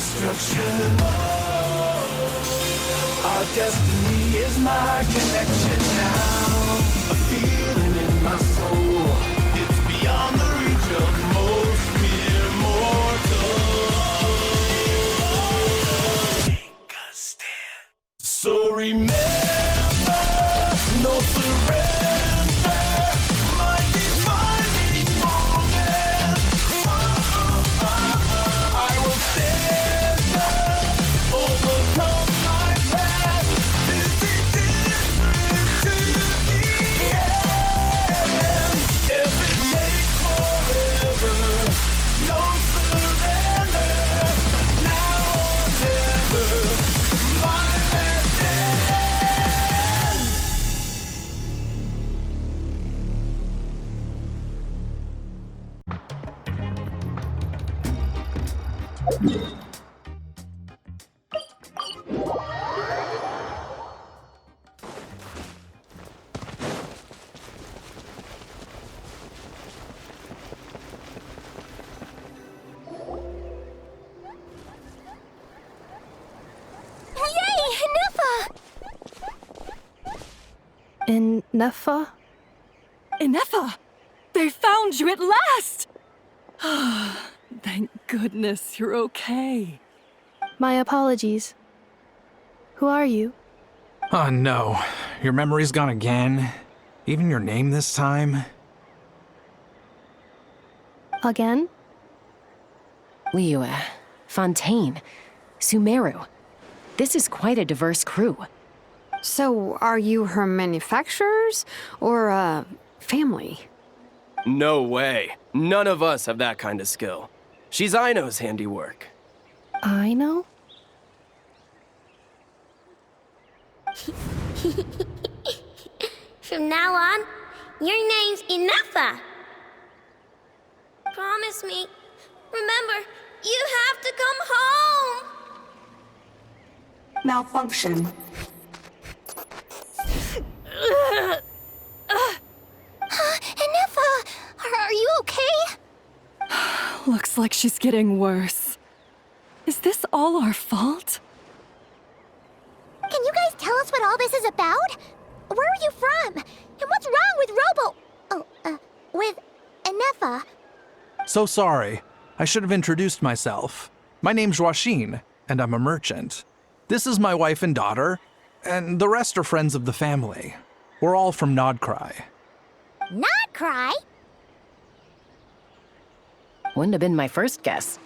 destruction. Our destiny is my connection now. A feeling in my soul. It's beyond the reach of most mere mortals. Take a stand. So remember, no surrender. My defining moment. I will stand up, overcome my past. This is different to the end. If it takes forever, no surrender. Now or never, my last stand. Nefa? Inefa! They found you at last! Thank goodness you're okay. My apologies. Who are you? Oh no, your memory's gone again? Even your name this time? Again? Liu, Fontaine, Sumeru. This is quite a diverse crew. So, are you her manufacturers or family? No way. None of us have that kind of skill. She's Aino's handiwork. I know? From now on, your name's Inefa. Promise me. Remember, you have to come home. Malfunction. Inefa, are you okay? Looks like she's getting worse. Is this all our fault? Can you guys tell us what all this is about? Where are you from? And what's wrong with with Inefa? So sorry. I should have introduced myself. My name's Joachine, and I'm a merchant. This is my wife and daughter, and the rest are friends of the family. We're all from Nodcry. Not cry? Wouldn't have been my first guess.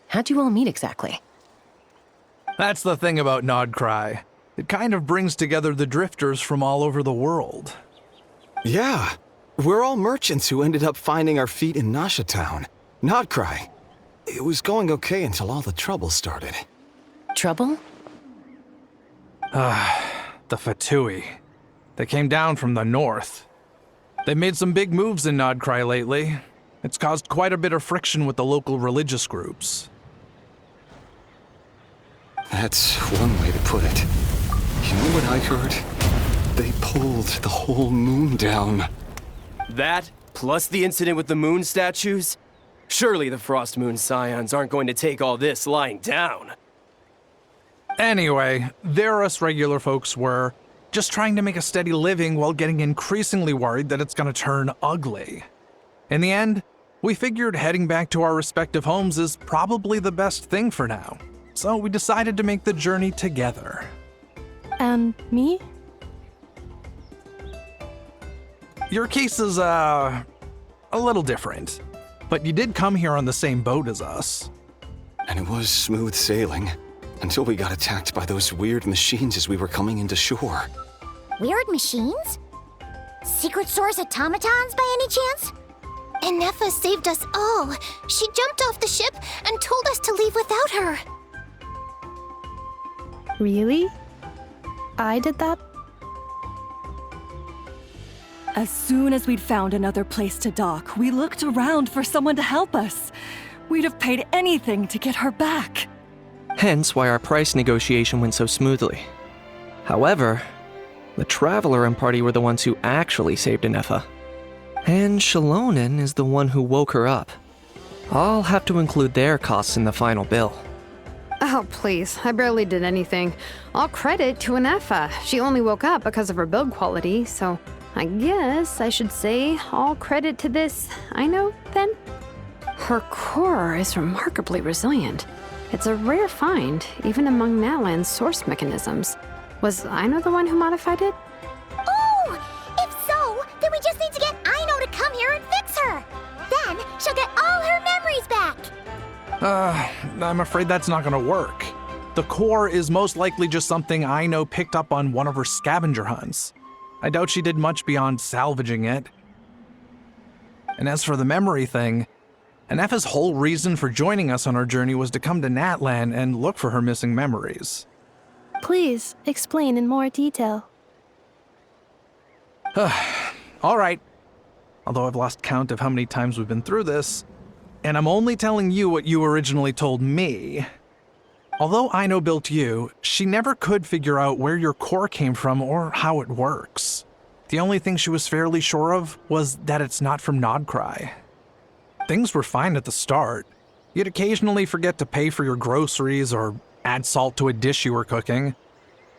How'd you all meet exactly? That's the thing about Nodcry. It kind of brings together the drifters from all over the world. Yeah, we're all merchants who ended up finding our feet in Nasha Town. Nodcry. It was going okay until all the trouble started. Trouble? The Fatui. They came down from the north. They made some big moves in Nodcry lately. It's caused quite a bit of friction with the local religious groups. That's one way to put it. You know what I heard? They pulled the whole moon down. That, plus the incident with the moon statues? Surely the Frost Moon Scions aren't going to take all this lying down. Anyway, there us regular folks were just trying to make a steady living while getting increasingly worried that it's gonna turn ugly. In the end, we figured heading back to our respective homes is probably the best thing for now. So we decided to make the journey together. And me? Your case is, a little different. But you did come here on the same boat as us. And it was smooth sailing, until we got attacked by those weird machines as we were coming into shore. Weird machines? Secret Source automatons by any chance? Inefa saved us all. She jumped off the ship and told us to leave without her. Really? I did that? As soon as we'd found another place to dock, we looked around for someone to help us. We'd have paid anything to get her back. Hence why our price negotiation went so smoothly. However, the Traveler and party were the ones who actually saved Inefa. And Shalonen is the one who woke her up. I'll have to include their costs in the final bill. Oh, please. I barely did anything. All credit to Anefa. She only woke up because of her build quality, so I guess I should say all credit to this Aino, then? Her core is remarkably resilient. It's a rare find, even among Natlan's source mechanisms. Was Aino the one who modified it? Oh! If so, then we just need to get Aino to come here and fix her! Then she'll get all her memories back! I'm afraid that's not gonna work. The core is most likely just something Aino picked up on one of her scavenger hunts. I doubt she did much beyond salvaging it. And as for the memory thing, Anefa's whole reason for joining us on our journey was to come to Natlan and look for her missing memories. Please explain in more detail. All right. Although I've lost count of how many times we've been through this, and I'm only telling you what you originally told me. Although Aino built you, she never could figure out where your core came from or how it works. The only thing she was fairly sure of was that it's not from Nodcry. Things were fine at the start. You'd occasionally forget to pay for your groceries or add salt to a dish you were cooking,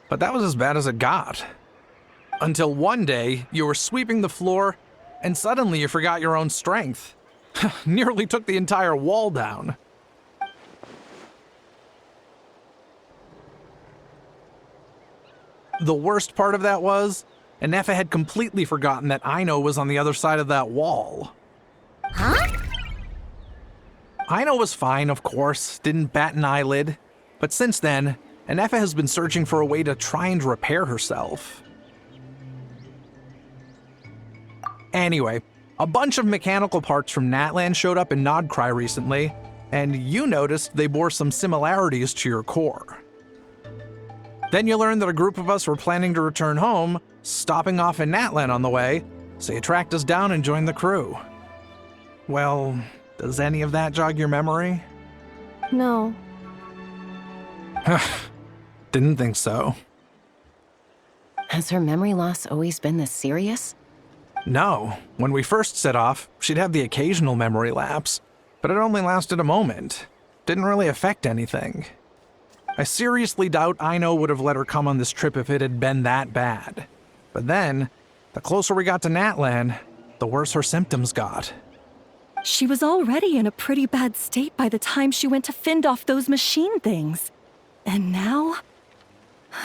but that was as bad as it got. Until one day, you were sweeping the floor, and suddenly you forgot your own strength. Nearly took the entire wall down. The worst part of that was, Anefa had completely forgotten that Aino was on the other side of that wall. Huh? Aino was fine, of course, didn't bat an eyelid. But since then, Anefa has been searching for a way to try and repair herself. Anyway, a bunch of mechanical parts from Natlan showed up in Nodcry recently, and you noticed they bore some similarities to your core. Then you learned that a group of us were planning to return home, stopping off in Natlan on the way, so you tracked us down and joined the crew. Well, does any of that jog your memory? No. Didn't think so. Has her memory loss always been this serious? No. When we first set off, she'd have the occasional memory lapse, but it only lasted a moment. Didn't really affect anything. I seriously doubt Aino would have let her come on this trip if it had been that bad. But then, the closer we got to Natlan, the worse her symptoms got. She was already in a pretty bad state by the time she went to fend off those machine things. And now?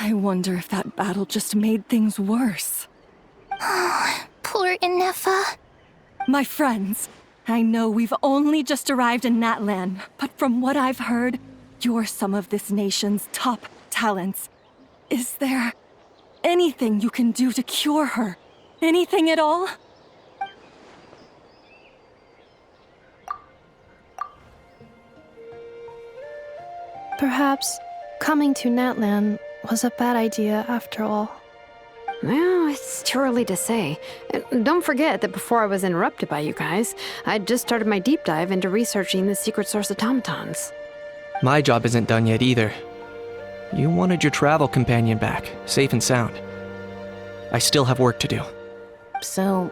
I wonder if that battle just made things worse. Poor Anefa. My friends, I know we've only just arrived in Natlan, but from what I've heard, you're some of this nation's top talents. Is there anything you can do to cure her? Anything at all? Perhaps coming to Natlan was a bad idea after all. Well, it's too early to say. Don't forget that before I was interrupted by you guys, I'd just started my deep dive into researching the secret source automatons. My job isn't done yet either. You wanted your travel companion back, safe and sound. I still have work to do. So,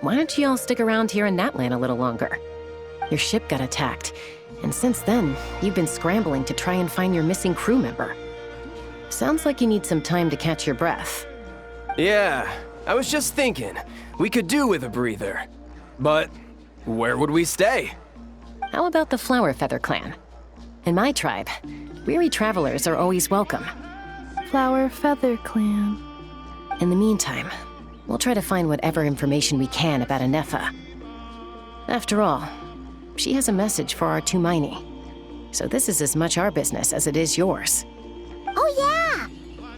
why don't you all stick around here in Natlan a little longer? Your ship got attacked, and since then, you've been scrambling to try and find your missing crew member. Sounds like you need some time to catch your breath. Yeah, I was just thinking, we could do with a breather. But where would we stay? How about the Flower Feather clan? In my tribe, weary travelers are always welcome. Flower Feather Clan. In the meantime, we'll try to find whatever information we can about Anefa. After all, she has a message for our Tumaini. So this is as much our business as it is yours. Oh yeah!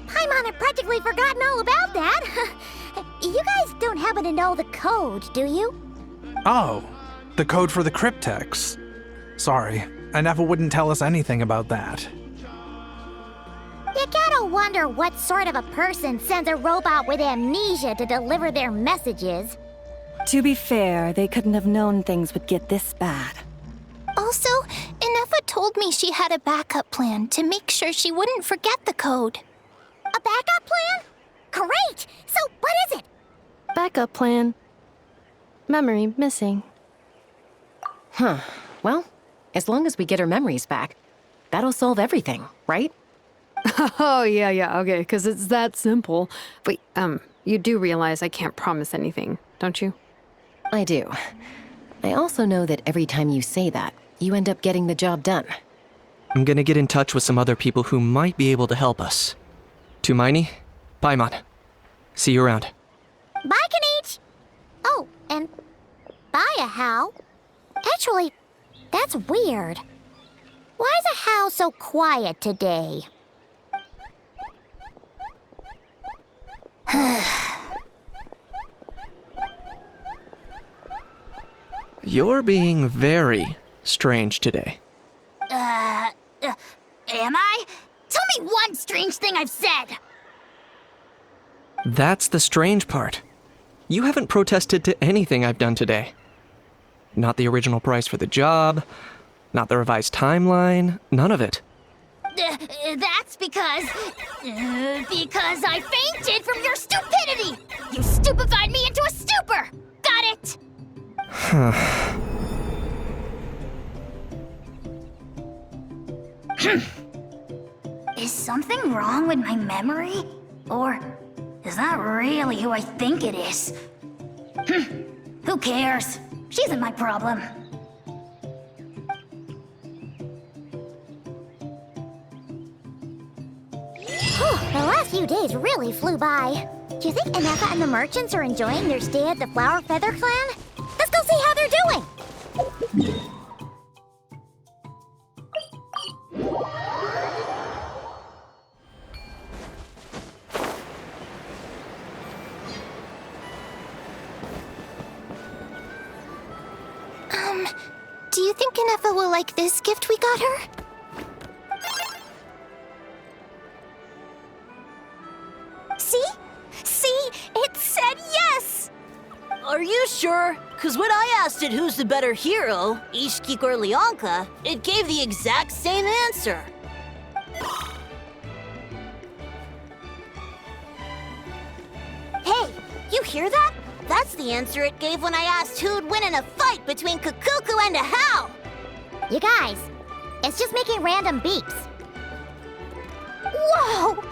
Paimon had practically forgotten all about that. You guys don't happen to know the code, do you? Oh, the code for the cryptex. Sorry, Anefa wouldn't tell us anything about that. You gotta wonder what sort of a person sends a robot with amnesia to deliver their messages. To be fair, they couldn't have known things would get this bad. Also, Anefa told me she had a backup plan to make sure she wouldn't forget the code. A backup plan? Great! So what is it? Backup plan. Memory missing. Huh. Well, as long as we get her memories back, That'll solve everything, right? Oh, yeah, okay, because it's that simple. Wait, you do realize I can't promise anything, don't you? I do. I also know that every time you say that, you end up getting the job done. I'm gonna get in touch with some other people who might be able to help us. Tumaini, Paimon. See you around. Bye, Kanich! Oh, and bye, a How. Actually, that's weird. Why is a How so quiet today? You're being very strange today. Am I? Tell me one strange thing I've said! That's the strange part. You haven't protested to anything I've done today. Not the original price for the job, not the revised timeline, none of it. That's because I fainted from your stupidity! You stupefied me into a stupor! Got it? Is something wrong with my memory? Or is that really who I think it is? Who cares? She isn't my problem. The last few days really flew by. Do you think Anefa and the merchants are enjoying their stay at the Flower Feather Clan? Let's go see how they're doing! Do you think Anefa will like this gift we got her? See? It said yes! Are you sure? Because when I asked it who's the better hero, Ishkik or Leonka, it gave the exact same answer. Hey, you hear that? That's the answer it gave when I asked who'd win in a fight between Kukuku and a How! You guys, it's just making random beeps. Whoa!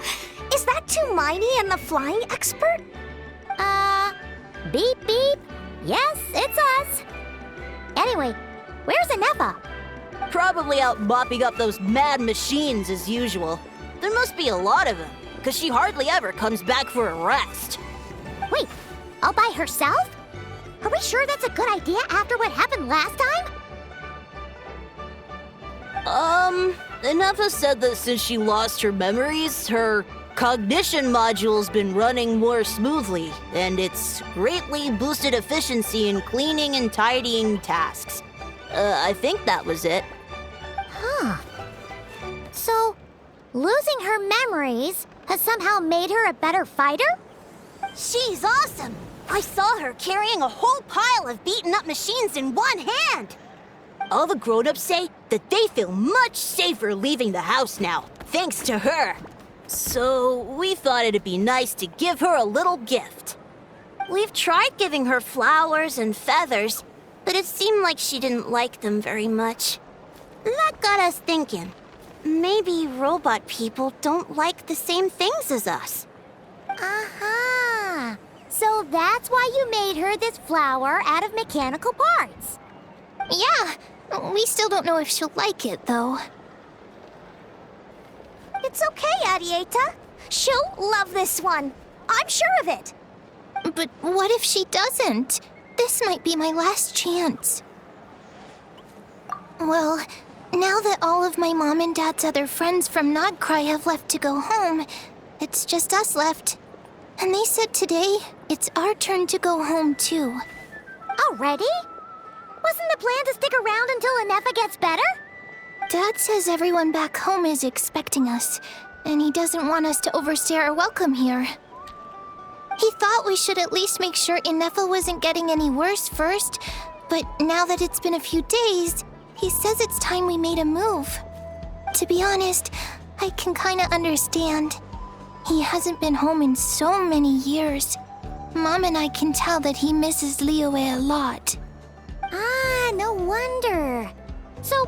Is that Tumaini and the flying expert? Beep beep. Yes, it's us. Anyway, where's Anefa? Probably out mopping up those mad machines as usual. There must be a lot of them, because she hardly ever comes back for a rest. Wait, all by herself? Are we sure that's a good idea after what happened last time? Anefa said that since she lost her memories, her cognition module's been running more smoothly, and it's greatly boosted efficiency in cleaning and tidying tasks. I think that was it. Huh. So, losing her memories has somehow made her a better fighter? She's awesome! I saw her carrying a whole pile of beaten-up machines in one hand! All the grown-ups say that they feel much safer leaving the house now, thanks to her. So, we thought it'd be nice to give her a little gift. We've tried giving her flowers and feathers, but it seemed like she didn't like them very much. That got us thinking. Maybe robot people don't like the same things as us. Uh-huh. So that's why you made her this flower out of mechanical parts. Yeah, we still don't know if she'll like it, though. It's okay, Arieta. She'll love this one. I'm sure of it. But what if she doesn't? This might be my last chance. Well, now that all of my mom and dad's other friends from Nodcry have left to go home, it's just us left. And they said today, it's our turn to go home, too. Already? Wasn't the plan to stick around until Anefa gets better? Dad says everyone back home is expecting us, and he doesn't want us to overstay our welcome here. He thought we should at least make sure Anefa wasn't getting any worse first, but now that it's been a few days, he says it's time we made a move. To be honest, I can kinda understand. He hasn't been home in so many years. Mom and I can tell that he misses Liyue a lot. Ah, no wonder. So,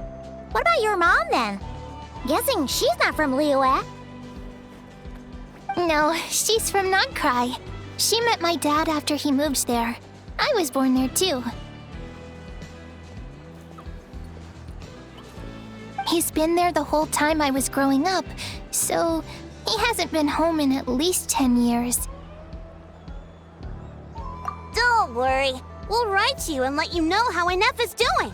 what about your mom then? Guessing she's not from Liyue. No, she's from Nagcry. She met my dad after he moved there. I was born there too. He's been there the whole time I was growing up, so he hasn't been home in at least 10 years. Don't worry. We'll write to you and let you know how Inefa's doing.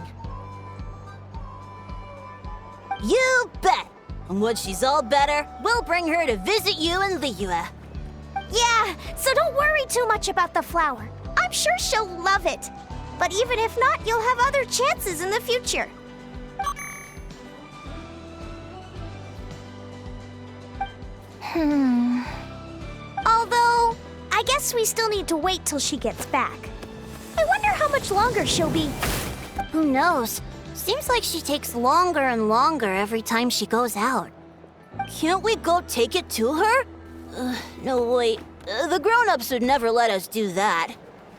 You bet. And when she's all better, we'll bring her to visit you in Liyue. Yeah, so don't worry too much about the flower. I'm sure she'll love it. But even if not, you'll have other chances in the future. Although, I guess we still need to wait till she gets back. I wonder how much longer she'll be. Who knows? Seems like she takes longer and longer every time she goes out. Can't we go take it to her? No, wait. The grown-ups would never let us do that.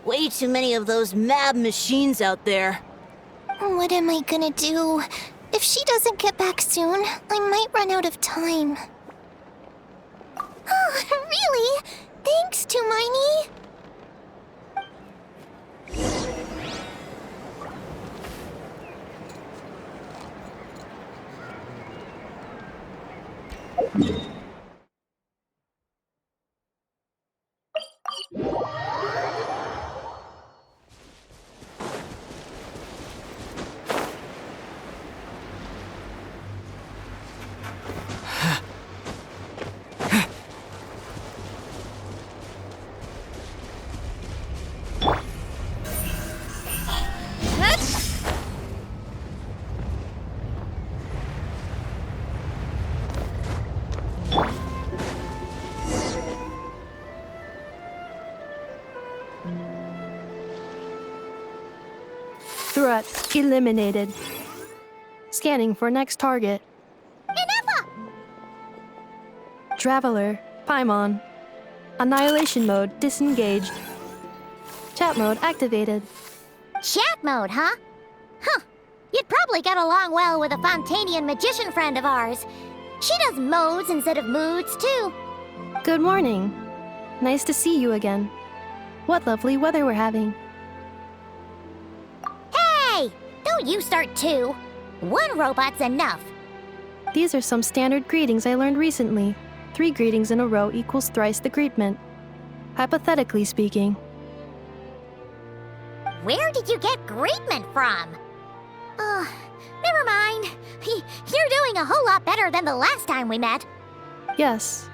Way too many of those mad machines out there. What am I gonna do? If she doesn't get back soon, I might run out of time. Oh, really? Thanks, Tumaini. Threat eliminated. Scanning for next target. Inefa! Traveler, Paimon. Annihilation mode disengaged. Chat mode activated. Chat mode, huh? Huh. You'd probably get along well with a Fontanian magician friend of ours. She does modes instead of moods, too. Good morning. Nice to see you again. What lovely weather we're having. Hey! Don't you start too. One robot's enough. These are some standard greetings I learned recently. 3 greetings in a row equals thrice the greetment. Hypothetically speaking. Where did you get greetment from? Never mind. You're doing a whole lot better than the last time we met. Yes.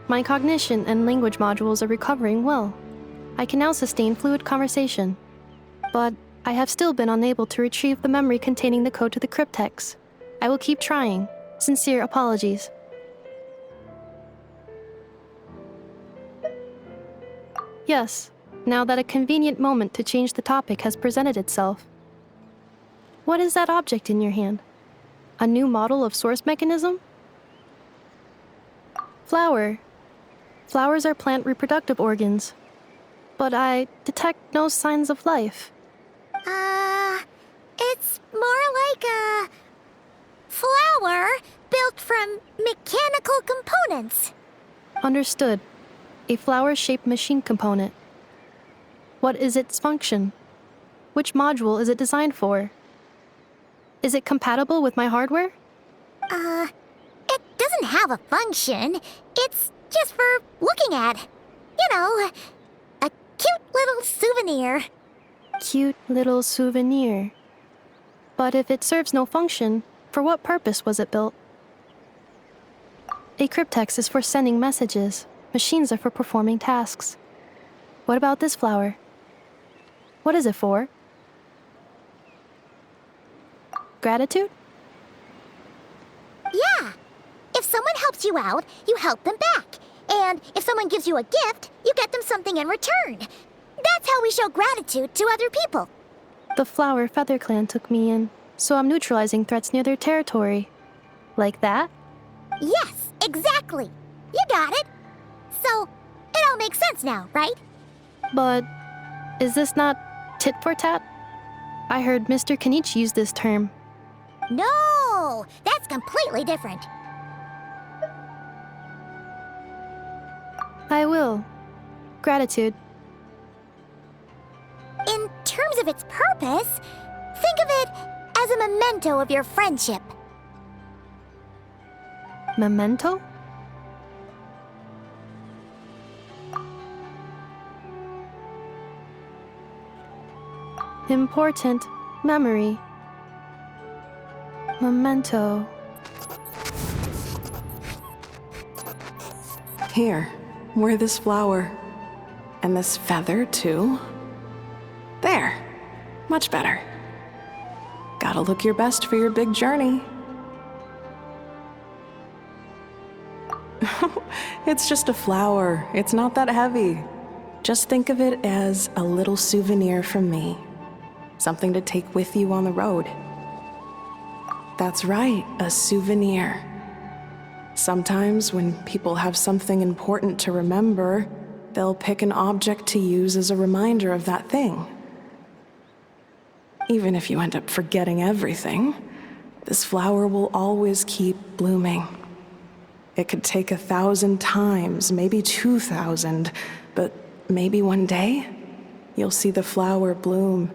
My cognition and language modules are recovering well. I can now sustain fluid conversation. But I have still been unable to retrieve the memory containing the code to the cryptex. I will keep trying. Sincere apologies. Yes, now that a convenient moment to change the topic has presented itself. What is that object in your hand? A new model of source mechanism? Flower. Flowers are plant reproductive organs. But I detect no signs of life. It's more like a flower built from mechanical components. Understood. A flower-shaped machine component. What is its function? Which module is it designed for? Is it compatible with my hardware? It doesn't have a function. It's just for looking at. You know, a cute little souvenir. Cute little souvenir. But if it serves no function, for what purpose was it built? A cryptex is for sending messages. Machines are for performing tasks. What about this flower? What is it for? Gratitude? Yeah. If someone helps you out, you help them back. And if someone gives you a gift, you get them something in return. That's how we show gratitude to other people. The Flower Feather Clan took me in, so I'm neutralizing threats near their territory. Like that? Yes, exactly. You got it. So, it all makes sense now, right? But is this not tit for tat? I heard Mr. Kenichi use this term. No, that's completely different. I will. Gratitude. In terms of its purpose, think of it as a memento of your friendship. Memento? Important memory. Memento. Here, wear this flower. And this feather, too. There. Much better. Gotta look your best for your big journey. It's just a flower. It's not that heavy. Just think of it as a little souvenir from me. Something to take with you on the road. That's right, a souvenir. Sometimes when people have something important to remember, they'll pick an object to use as a reminder of that thing. Even if you end up forgetting everything, this flower will always keep blooming. It could take 1,000 times, maybe 2,000, but maybe one day, you'll see the flower bloom,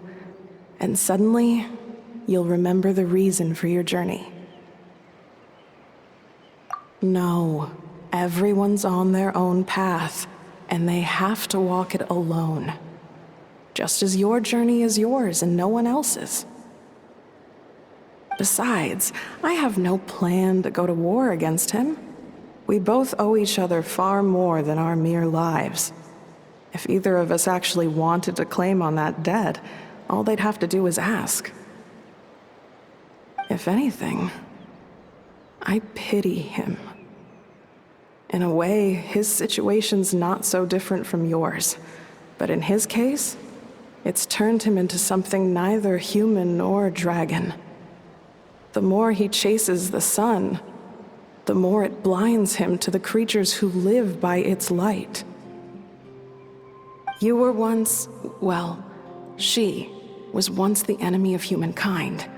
and suddenly, you'll remember the reason for your journey. No, everyone's on their own path, and they have to walk it alone. Just as your journey is yours and no one else's. Besides, I have no plan to go to war against him. We both owe each other far more than our mere lives. If either of us actually wanted to claim on that debt, all they'd have to do is ask. If anything, I pity him. In a way, his situation's not so different from yours. But in his case, it's turned him into something neither human nor dragon. The more he chases the sun, the more it blinds him to the creatures who live by its light. You were once, well, she was once the enemy of humankind.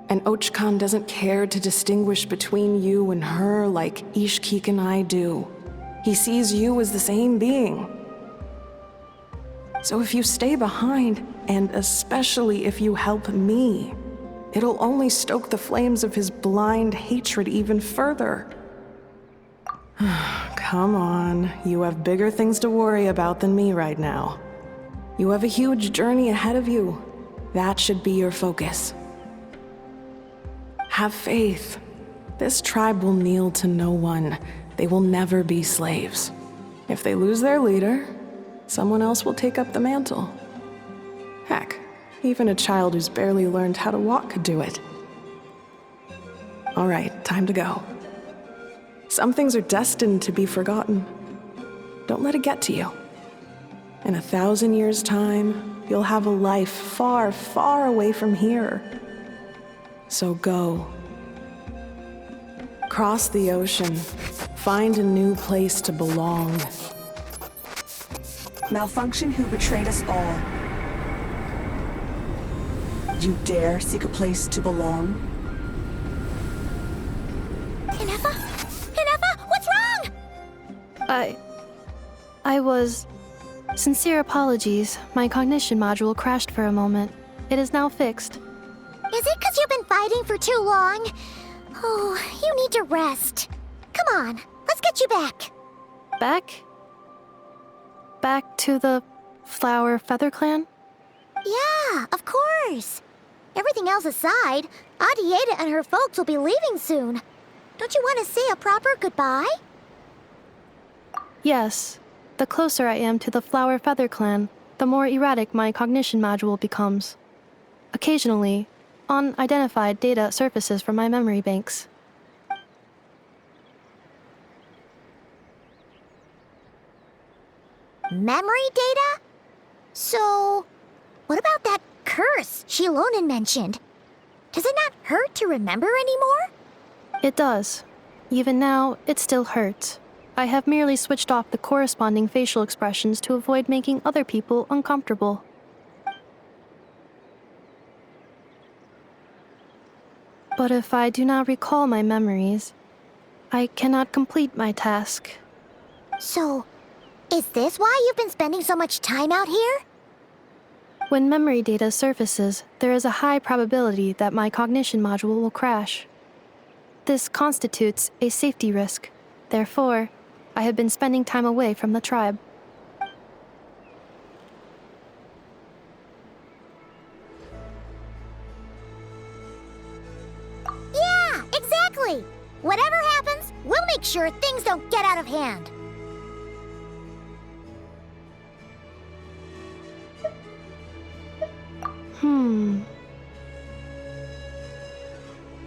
And Ochkan doesn't care to distinguish between you and her like Ishkik and I do. He sees you as the same being. So if you stay behind, and especially if you help me, it'll only stoke the flames of his blind hatred even further. Come on, you have bigger things to worry about than me right now. You have a huge journey ahead of you. That should be your focus. Have faith. This tribe will kneel to no one. They will never be slaves. If they lose their leader, someone else will take up the mantle. Heck, even a child who's barely learned how to walk could do it. All right, time to go. Some things are destined to be forgotten. Don't let it get to you. In 1,000 years' time, you'll have a life far, far away from here. So go. Cross the ocean. Find a new place to belong. Malfunction who betrayed us all. You dare seek a place to belong? Inefa? Inefa, what's wrong? I was... Sincere apologies. My cognition module crashed for a moment. It is now fixed. Is it because you've been fighting for too long? Oh, you need to rest. Come on, let's get you back. Back? Back to the Flower Feather Clan? Yeah, of course. Everything else aside, Adieta and her folks will be leaving soon. Don't you want to say a proper goodbye? Yes. The closer I am to the Flower Feather Clan, the more erratic my cognition module becomes. Occasionally, unidentified data surfaces from my memory banks. Memory data? So, what about that curse Shilonen mentioned? Does it not hurt to remember anymore? It does. Even now, it still hurts. I have merely switched off the corresponding facial expressions to avoid making other people uncomfortable. But if I do not recall my memories, I cannot complete my task. So, Is this why you've been spending so much time out here? When memory data surfaces, there is a high probability that my cognition module will crash. This constitutes a safety risk. Therefore, I have been spending time away from the tribe. Yeah, exactly! Whatever happens, we'll make sure things don't get out of hand.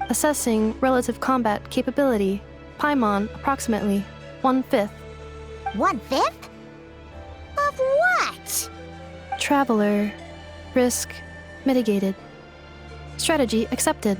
Assessing relative combat capability. Paimon, approximately 1/5. 1/5? Of what? Traveler. Risk mitigated. Strategy accepted.